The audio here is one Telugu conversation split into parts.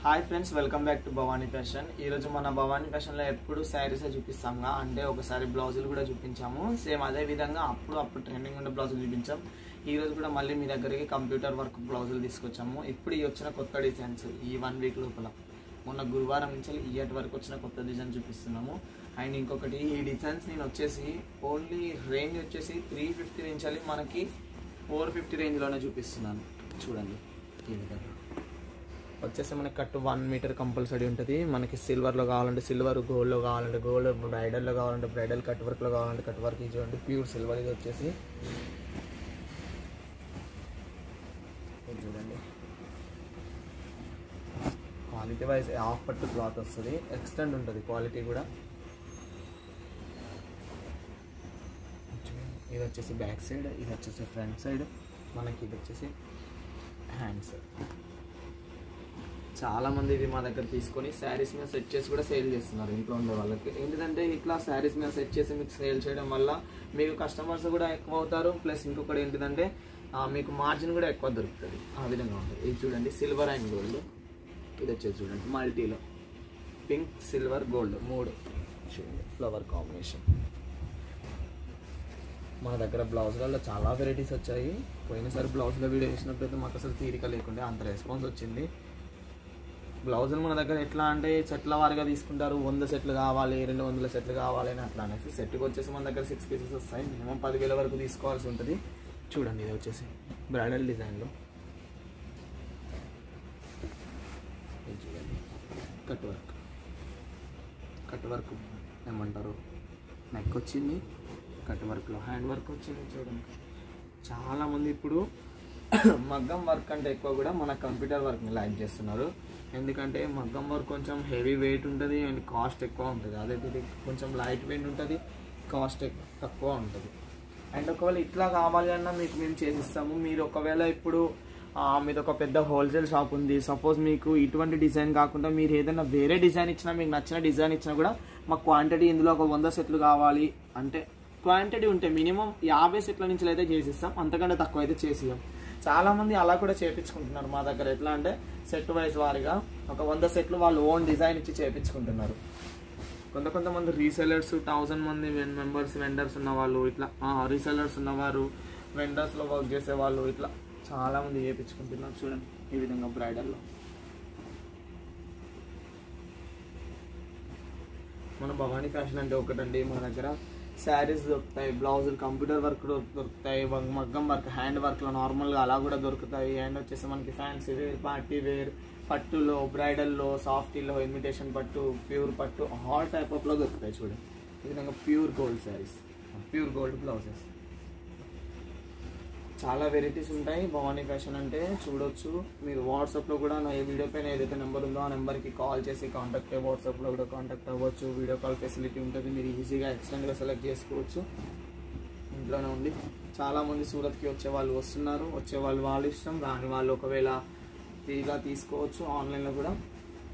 Hi friends, welcome back to Bhavani fashion. ఈరోజు మన భవానీ ఫ్యాషన్లో ఎప్పుడు శారీసే చూపిస్తాంగా, అంటే ఒకసారి బ్లౌజులు కూడా చూపించాము. సేమ్ అదే విధంగా అప్పుడు ట్రెండింగ్ ఉండే బ్లౌజులు చూపించాం. ఈరోజు కూడా మళ్ళీ మీ దగ్గరికి కంప్యూటర్ వర్క్ బ్లౌజులు తీసుకొచ్చాము. ఇప్పుడు ఈ వచ్చిన కొత్త డిజైన్స్ ఈ 1 వీక్ లోపల, మొన్న గురువారం నుంచి ఇయ్యటి వరకు వచ్చిన కొత్త డిజైన్ చూపిస్తున్నాము. అండ్ ఇంకొకటి, ఈ డిజైన్స్ నేను వచ్చేసి ఓన్లీ రేంజ్ వచ్చేసి 350 నుంచి మనకి 450 రేంజ్లోనే చూపిస్తున్నాను. చూడండి, ఈ విధంగా వచ్చేసి మనకి కట్ 1 మీటర్ కంపల్సరీ ఉంటుంది. మనకి సిల్వర్లో కావాలంటే సిల్వర్, గోల్డ్లో కావాలంటే గోల్డ్, బ్రైడల్లో కావాలంటే బ్రైడల్, కట్ వర్క్లో కావాలంటే కట్ వర్క్. ఇది చూడండి, ప్యూర్ సిల్వర్. ఇది వచ్చేసి చూడండి, క్వాలిటీ వైజ్ హాఫ్ పట్టు క్లాత్ వస్తుంది, ఎక్స్టెండ్ ఉంటుంది క్వాలిటీ కూడా. ఇది వచ్చేసి బ్యాక్ సైడ్, ఇది వచ్చేసి ఫ్రంట్ సైడ్, మనకి ఇది వచ్చేసి హ్యాండ్స్. చాలామంది ఇది మా దగ్గర తీసుకొని శారీస్ మీద సెట్ చేసి కూడా సేల్ చేస్తున్నారు ఇంట్లో ఉండే వాళ్ళకి. ఏంటంటే ఇట్లా శారీస్ మీద సెట్ చేసి మీకు సేల్ చేయడం వల్ల మీకు కస్టమర్స్ కూడా ఎక్కువ అవుతారు. ప్లస్ ఇంకొకటి ఏంటిదంటే మీకు మార్జిన్ కూడా ఎక్కువ దొరుకుతుంది. ఆ విధంగా ఉంటుంది. ఇది చూడండి, సిల్వర్ అండ్ గోల్డ్. ఇది వచ్చేసి చూడండి, మల్టీలో పింక్, సిల్వర్, గోల్డ్ 3 చూడండి, ఫ్లవర్ కాంబినేషన్. మన దగ్గర బ్లౌజులలో చాలా వెరైటీస్ వచ్చాయి. పోయినసారి బ్లౌజ్లో వీడియో వేసినప్పుడైతే మాకు అసలు తీరిక లేకుండా అంత రెస్పాన్స్ వచ్చింది. బ్లౌజులు మన దగ్గర ఎట్లా అంటే సెట్ల వారిగా తీసుకుంటారు. 100 సెట్లు కావాలి, 200 సెట్లు కావాలి అని అట్లా అనేసి. సెట్కి వచ్చేసి మన దగ్గర 6 పీసెస్ వస్తాయి. మినిమం 10,000 వరకు తీసుకోవాల్సి ఉంటుంది. చూడండి, ఇది వచ్చేసి బ్రైడల్ డిజైన్లో. ఇది చూడండి, కట్ వర్క్ ఏమంటారు, నెక్ వచ్చింది, కట్ వర్క్లో హ్యాండ్ వర్క్ వచ్చింది. చూడండి, చాలామంది ఇప్పుడు మగ్గం వర్క్ అంటే ఎక్కువ కూడా మన కంప్యూటర్ వర్క్ని లైక్ చేస్తున్నారు. ఎందుకంటే మగ్గం వర్క్ కొంచెం హెవీ వెయిట్ ఉంటుంది అండ్ కాస్ట్ ఎక్కువ ఉంటుంది. అదే ఇది కొంచెం లైట్ వెయిట్ ఉంటుంది, కాస్ట్ తక్కువ ఉంటుంది. అండ్ ఒకవేళ ఇట్లా కావాలి అన్నా మీకు మేము చేసిస్తాము. మీరు ఒకవేళ ఇప్పుడు మీది ఒక పెద్ద హోల్సేల్ షాప్ ఉంది, సపోజ్ మీకు ఇటువంటి డిజైన్ కాకుండా మీరు ఏదైనా వేరే డిజైన్ ఇచ్చినా, మీకు నచ్చిన డిజైన్ ఇచ్చినా కూడా మాకు క్వాంటిటీ ఇందులో ఒక 100 సెట్లు కావాలి అంటే క్వాంటిటీ ఉంటే మినిమం 50 సెట్ల నుంచి అయితే చేసిస్తాం. అంతకంటే తక్కువ అయితే చేసిస్తాం. చాలామంది అలా కూడా చేయించుకుంటున్నారు మా దగ్గర. ఎట్లా అంటే సెట్ వైజ్ వారిగా ఒక 100 సెట్లు వాళ్ళు ఓన్ డిజైన్ ఇచ్చి చేయించుకుంటున్నారు. కొంతమంది రీసెలర్స్, 1000 మంది మెంబర్స్, వెండర్స్ ఉన్నవాళ్ళు, ఇట్లా రీసెలర్స్ ఉన్నవారు, వెండర్స్లో వర్క్ చేసేవాళ్ళు, ఇట్లా చాలామంది చేయించుకుంటున్నారు. చూడండి, ఈ విధంగా బ్రైడల్లో మన భవానీ ఫ్యాషన్ అంటే ఒకటండి. మన దగ్గర శారీస్ దొరుకుతాయి, బ్లౌజులు, కంప్యూటర్ వర్క్ దొరుకుతాయి, మగ్గం వర్క్, హ్యాండ్ వర్క్లో నార్మల్గా అలా కూడా దొరుకుతాయి. అండ్ వచ్చేసి మనకి ఫ్యాన్సీ వేర్, పార్టీ వేర్, పట్టులో, బ్రైడల్లో, సాఫ్టీలో, ఇమిటేషన్ పట్టు, ప్యూర్ పట్టు, ఆల్ టైప్ ఆఫ్లో దొరుకుతాయి. చూడండి, ఈ విధంగా pure gold saris, pure gold blouses, చాలా వెరైటీస్ ఉంటాయి. భవానీ ఫ్యాషన్ అంటే చూడొచ్చు. మీరు వాట్సాప్లో కూడా నా ఈ వీడియో పైన ఏదైతే నెంబర్ ఉందో ఆ నెంబర్కి కాల్ చేసి కాంటాక్ట్ అయ్యి వాట్సాప్లో కూడా కాంటాక్ట్ అవ్వచ్చు. వీడియో కాల్ ఫెసిలిటీ ఉంటుంది. మీరు ఈజీగా ఎక్స్టెండ్గా సెలెక్ట్ చేసుకోవచ్చు ఇంట్లోనే ఉండి. చాలామంది సూరత్కి వచ్చేవాళ్ళు వస్తున్నారు. వచ్చేవాళ్ళు వాళ్ళ ఇష్టం, రాని వాళ్ళు ఒకవేళ ఫ్రీగా తీసుకోవచ్చు. ఆన్లైన్లో కూడా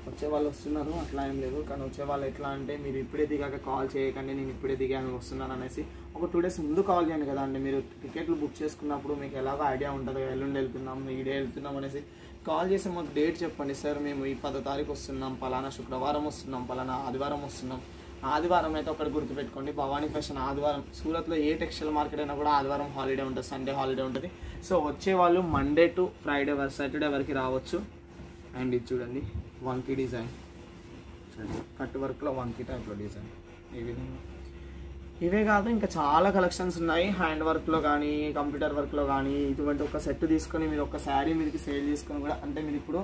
వచ్చేవాళ్ళు వస్తున్నారు, అట్లా ఏం లేదు. కానీ వచ్చేవాళ్ళు ఎట్లా అంటే మీరు ఇప్పుడే దిగాక కాల్ చేయకండి, నేను ఇప్పుడే దిగాను వస్తున్నాను అనేసి ఒక 2 డేస్ ముందు కాల్ చేయండి కదా అండి. మీరు టికెట్లు బుక్ చేసుకున్నప్పుడు మీకు ఎలాగో ఐడియా ఉంటుంది, ఎల్లుండి వెళ్తున్నాం, ఈ డే వెళ్తున్నాం అనేసి కాల్ చేసి మాకు డేట్ చెప్పండి. సార్ మేము ఈ 10వ తారీఖు వస్తున్నాం, పలానా శుక్రవారం వస్తున్నాం, పలానా ఆదివారం వస్తున్నాం. ఆదివారం అయితే ఒకటి గుర్తుపెట్టుకోండి, భవానీ ఫ్యాషన్ ఆదివారం. సూరత్లో ఏ టెక్స్టైల్ మార్కెట్ అయినా కూడా ఆదివారం హాలిడే ఉంటుంది, సండే హాలిడే ఉంటుంది. సో వచ్చేవాళ్ళు మండే టు ఫ్రైడే సాటర్డే వరకు రావచ్చు. అండ్ ఇది చూడండి, వంకీ డిజైన్, కట్ వర్క్లో వంకీ టైప్లో డిజైన్. ఈ విధంగా ఇవే కాదు, ఇంకా చాలా కలెక్షన్స్ ఉన్నాయి. హ్యాండ్ వర్క్లో కానీ, కంప్యూటర్ వర్క్లో కానీ. ఇటువంటి ఒక సెట్ తీసుకొని మీరు ఒక శారీ మీదకి సేల్ చేసుకొని కూడా, అంటే మీరు ఇప్పుడు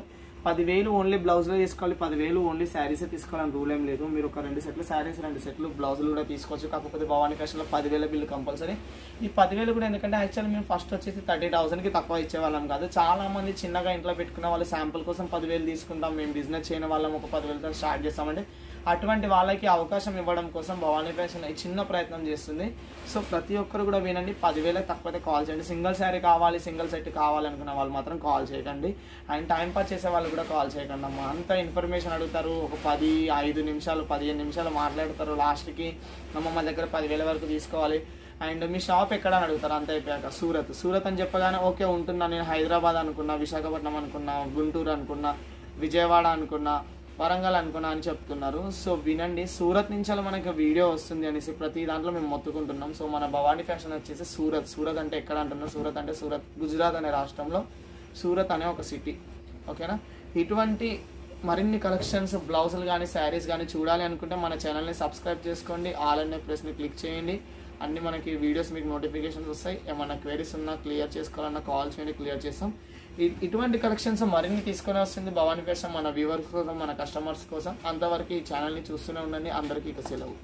10,000 ఓన్లీ బ్లౌజ్లో తీసుకోవాలి, 10,000 ఓన్లీ శారీసే తీసుకోవాలని రూల్ ఏం లేదు. మీరు ఒక 2 సెట్లు శారీస్, 2 సెట్లు బ్లౌజులు కూడా తీసుకోవచ్చు. కాకపోతే భవానీ ఫ్యాషన్లో 10,000 బిల్లు కంపల్సరీ. ఈ 10,000 కూడా ఎందుకంటే యాక్చువల్లీ మేము ఫస్ట్ వచ్చేసి 30,000కి తక్కువ ఇచ్చేవాళ్ళం కాదు. చాలామంది చిన్నగా ఇంట్లో పెట్టుకున్న వాళ్ళు శాంపుల్ కోసం 10,000 తీసుకుంటాం, మేము బిజినెస్ చేయని వాళ్ళం ఒక 10,000తో స్టార్ట్ చేస్తామంటే అటువంటి వాళ్ళకి అవకాశం ఇవ్వడం కోసం భవానీ ఫ్యాషన్ చిన్న ప్రయత్నం చేస్తుంది. సో ప్రతి ఒక్కరు కూడా వినండి, 10,000 తక్కువైతే కాల్ చేయండి. సింగిల్ శారీ కావాలి, సింగిల్ సెట్ కావాలనుకున్న వాళ్ళు మాత్రం కాల్ చేయకండి. అండ్ టైం పాస్ చేసే వాళ్ళు కూడా కాల్ చేయకండి అమ్మ. అంత ఇన్ఫర్మేషన్ అడుగుతారు, ఒక 5 నిమిషాలు 15 నిమిషాలు మాట్లాడతారు. లాస్ట్కి మా దగ్గర 10,000 వరకు తీసుకోవాలి అండ్ మీ షాప్ ఎక్కడ అని అడుగుతారు. అంత అయిపోయాక సూరత్ అని చెప్పగానే ఓకే ఉంటున్నా, నేను హైదరాబాద్ అనుకున్నా, విశాఖపట్నం అనుకున్నా, గుంటూరు అనుకున్నా, విజయవాడ అనుకున్నా, వరంగల్ అనుకున్నా అని చెప్తున్నారు. సో వినండి, సూరత్ నుంచి మనకి వీడియో వస్తుంది అనేసి ప్రతి దాంట్లో మేము మొత్తుకుంటున్నాం. సో మన భవానీ ఫ్యాషన్ వచ్చేసి సూరత్ అంటే ఎక్కడ అంటున్నాం, సూరత్ అంటే సూరత్ గుజరాత్ అనే రాష్ట్రంలో సూరత్ అనే ఒక సిటీ. ఓకేనా? ఇటువంటి మరిన్ని కలెక్షన్స్, బ్లౌజులు కానీ శారీస్ కానీ చూడాలి అనుకుంటే మన ఛానల్ని సబ్స్క్రైబ్ చేసుకోండి. ఆల్ అనే ప్రెస్ని క్లిక్ చేయండి. అన్ని మనకి వీడియోస్ మీకు నోటిఫికేషన్స్ వస్తాయి. ఏమన్నా క్వైరీస్ ఉన్నా క్లియర్ చేసుకోవాలన్నా కాల్ చేయండి, క్లియర్ చేస్తాం. ఇటువంటి కలెక్షన్స్ మరిన్ని తీసుకొని వస్తుంది భవానీ ఫ్యాషన్ మన వ్యూవర్స్ కోసం, మన కస్టమర్స్ కోసం. అంతవరకు ఈ ఛానల్ని చూస్తూనే ఉండండి. అందరికీ ఇక సెలవు.